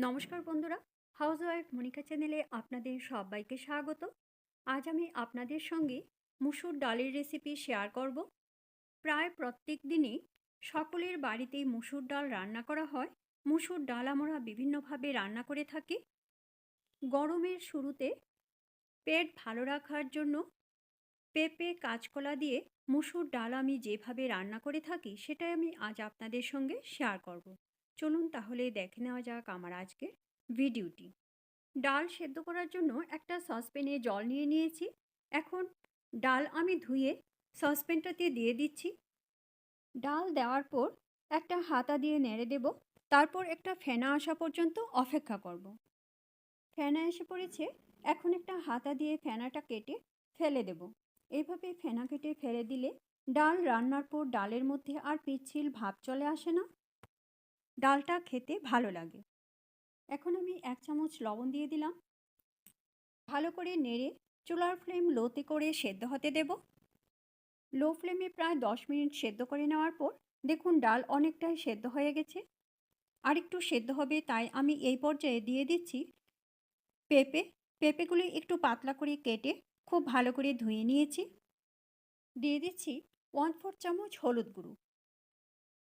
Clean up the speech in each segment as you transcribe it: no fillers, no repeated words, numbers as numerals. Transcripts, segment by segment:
নমস্কার বন্ধুরা, হাউসওয়াইফ মনিকা চ্যানেলে আপনাদের সবাইকে স্বাগত। আজ আমি আপনাদের সঙ্গে মুসুর ডালের রেসিপি শেয়ার করব। প্রায় প্রত্যেক দিনই সকলের বাড়িতেই মুসুর ডাল রান্না করা হয়। মুসুর ডাল আমরা বিভিন্নভাবে রান্না করে থাকি। গরমের শুরুতে পেট ভালো রাখার জন্য পেঁপে কাঁচকলা দিয়ে মুসুর ডাল আমি যেভাবে রান্না করে থাকি সেটাই আমি আজ আপনাদের সঙ্গে শেয়ার করব। চলুন তাহলে দেখে নেওয়া যাক আমার আজকের ভিডিওটি। ডাল সেদ্ধ করার জন্য একটা সসপ্যানে জল নিয়ে নিয়েছি। এখন ডাল আমি ধুয়ে সসপ্যানটাতে দিয়ে দিচ্ছি। ডাল দেওয়ার পর একটা হাতা দিয়ে নেড়ে দেব। তারপর একটা ফেনা আসা পর্যন্ত অপেক্ষা করব। ফেনা এসে পড়েছে, এখন একটা হাতা দিয়ে ফেনাটা কেটে ফেলে দেব। এইভাবে ফেনা কেটে ফেলে দিলে ডাল রান্নার পর ডালের মধ্যে আর পিচ্ছিল ভাব চলে আসে না, ডালটা খেতে ভালো লাগে। এখন আমি 1 চামচ লবণ দিয়ে দিলাম। ভালো করে নেড়ে চুলার ফ্লেম লোতে করে সেদ্ধ হতে দেব। লো ফ্লেমে প্রায় 10 মিনিট সেদ্ধ করে নেওয়ার পর দেখুন ডাল অনেকটাই সেদ্ধ হয়ে গেছে। আর একটু সেদ্ধ হবে, তাই আমি এই পর্যায়ে দিয়ে দিচ্ছি পেঁপেগুলি একটু পাতলা করে কেটে খুব ভালো করে ধুয়ে নিয়েছি। দিয়ে দিচ্ছি 1/4 চামচ হলুদ গুঁড়ো।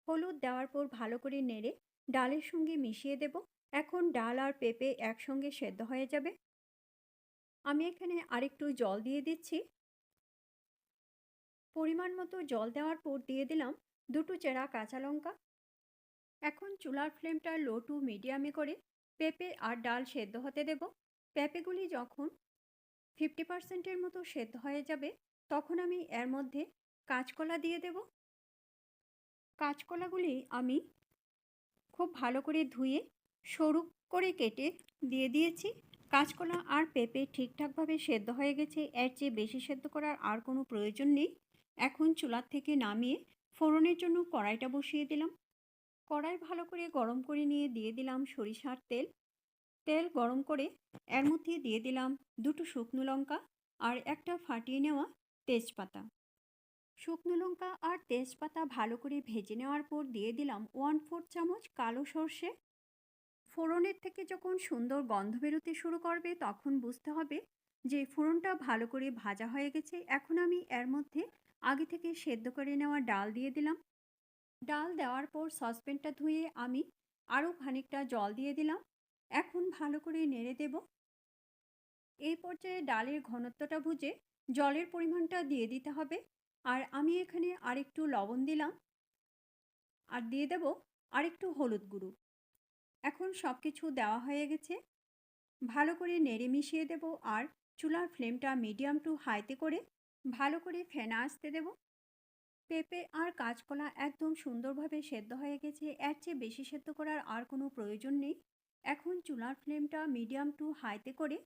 হলুদ দেওয়ার পর ভালো করে নেড়ে ডালের সঙ্গে মিশিয়ে দেব। এখন ডাল আর পেঁপে একসঙ্গে সেদ্ধ হয়ে যাবে। আমি এখানে আরেকটু জল দিয়ে দিচ্ছি। পরিমাণ মতো জল দেওয়ার পর দিয়ে দিলাম 2টো চেরা কাঁচা লঙ্কা। এখন চুলার ফ্লেমটা লো টু মিডিয়ামে করে পেঁপে আর ডাল সেদ্ধ হতে দেব। পেঁপেগুলি যখন 50%-এর মতো সেদ্ধ হয়ে যাবে তখন আমি এর মধ্যে কাঁচকলা দিয়ে দেব। কাঁচকলাগুলি আমি খুব ভালো করে ধুয়ে সরু করে কেটে দিয়ে দিয়েছি। কাঁচকলা আর পেঁপে ঠিকঠাকভাবে সেদ্ধ হয়ে গেছে, এর চেয়ে বেশি সেদ্ধ করার আর কোনো প্রয়োজন নেই। এখন চুলার থেকে নামিয়ে ফোড়নের জন্য কড়াইটা বসিয়ে দিলাম। কড়াই ভালো করে গরম করে নিয়ে দিয়ে দিলাম সরিষার তেল। তেল গরম করে এর মধ্যে দিয়ে দিলাম 2টো শুকনো লঙ্কা আর একটা ফাটিয়ে নেওয়া তেজপাতা। শুকনো লঙ্কা আর তেজপাতা ভালো করে ভেজে নেওয়ার পর দিয়ে দিলাম 1/4 চামচ কালো সর্ষে। ফোড়নের থেকে যখন সুন্দর গন্ধ বেরোতে শুরু করবে তখন বুঝতে হবে যে ফোড়নটা ভালো করে ভাজা হয়ে গেছে। এখন আমি এর মধ্যে আগে থেকে সেদ্ধ করে নেওয়া ডাল দিয়ে দিলাম। ডাল দেওয়ার পর সসপ্যানটা ধুয়ে আমি আরও খানিকটা জল দিয়ে দিলাম। এখন ভালো করে নেড়ে দেব। এই পর্যায়ে ডালের ঘনত্বটা বুঝে জলের পরিমাণটা দিয়ে দিতে হবে। আর আমি এখানে আরেকটু লবণ দিলাম আর দিয়ে দেব আরেকটু হলুদ গুঁড়ো। এখন সব কিছু দেওয়া হয়ে গেছে। ভালো করে নেড়ে মিশিয়ে দেব আর চুলার ফ্লেমটা মিডিয়াম টু হাইতে করে ভালো করে ফেনা আসতে দেব। পেঁপে আর কাঁচকলা একদম সুন্দরভাবে সেদ্ধ হয়ে গেছে, এর চেয়ে বেশি সেদ্ধ করার আর কোনো প্রয়োজন নেই। এখন চুলার ফ্লেমটা মিডিয়াম টু হাইতে করে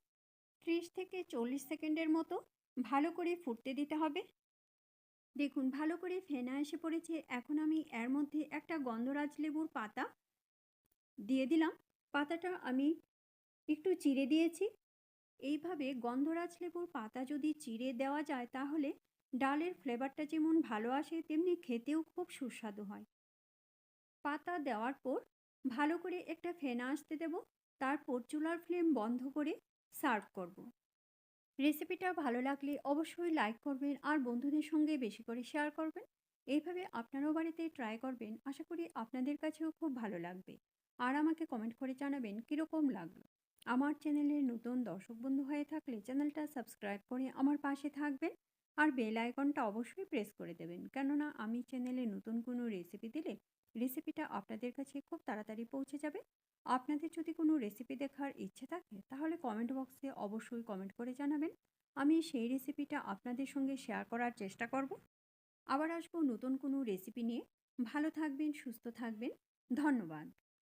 30 থেকে 40 সেকেন্ডের মতো ভালো করে ফুটতে দিতে হবে। দেখুন ভালো করে ফেনা এসে পড়েছে। এখন আমি এর মধ্যে একটা গন্ধরাজ লেবুর পাতা দিয়ে দিলাম। পাতাটা আমি একটু চিড়ে দিয়েছি। এইভাবে গন্ধরাজ লেবুর পাতা যদি চিড়ে দেওয়া যায় তাহলে ডালের ফ্লেভারটা যেমন ভালো আসে তেমনি খেতেও খুব সুস্বাদু হয়। পাতা দেওয়ার পর ভালো করে একটা ফেনা আসতে দেব। তারপর চুলার ফ্লেম বন্ধ করে সার্ভ করব। রেসিপিটা ভালো লাগলে অবশ্যই লাইক করবেন আর বন্ধুদের সঙ্গে বেশি করে শেয়ার করবেন। এইভাবে আপনারাও বাড়িতে ট্রাই করবেন, আশা করি আপনাদের কাছেও খুব ভালো লাগবে। আর আমাকে কমেন্ট করে জানাবেন কীরকম লাগলো। আমার চ্যানেলের নতুন দর্শক বন্ধু হয়ে থাকলে চ্যানেলটা সাবস্ক্রাইব করে আমার পাশে থাকবেন আর বেল আইকনটা অবশ্যই প্রেস করে দেবেন, কেননা আমি চ্যানেলে নতুন কোনো রেসিপি দিলে রেসিপিটা আপনাদের কাছে খুব তাড়াতাড়ি পৌঁছে যাবে। আপনাদের যদি কোনো রেসিপি দেখার ইচ্ছে থাকে তাহলে কমেন্ট বক্সে অবশ্যই কমেন্ট করে জানাবেন। আমি সেই রেসিপিটা আপনাদের সঙ্গে শেয়ার করার চেষ্টা করব। আবার আসবো নতুন কোনো রেসিপি নিয়ে। ভালো থাকবেন, সুস্থ থাকবেন। ধন্যবাদ।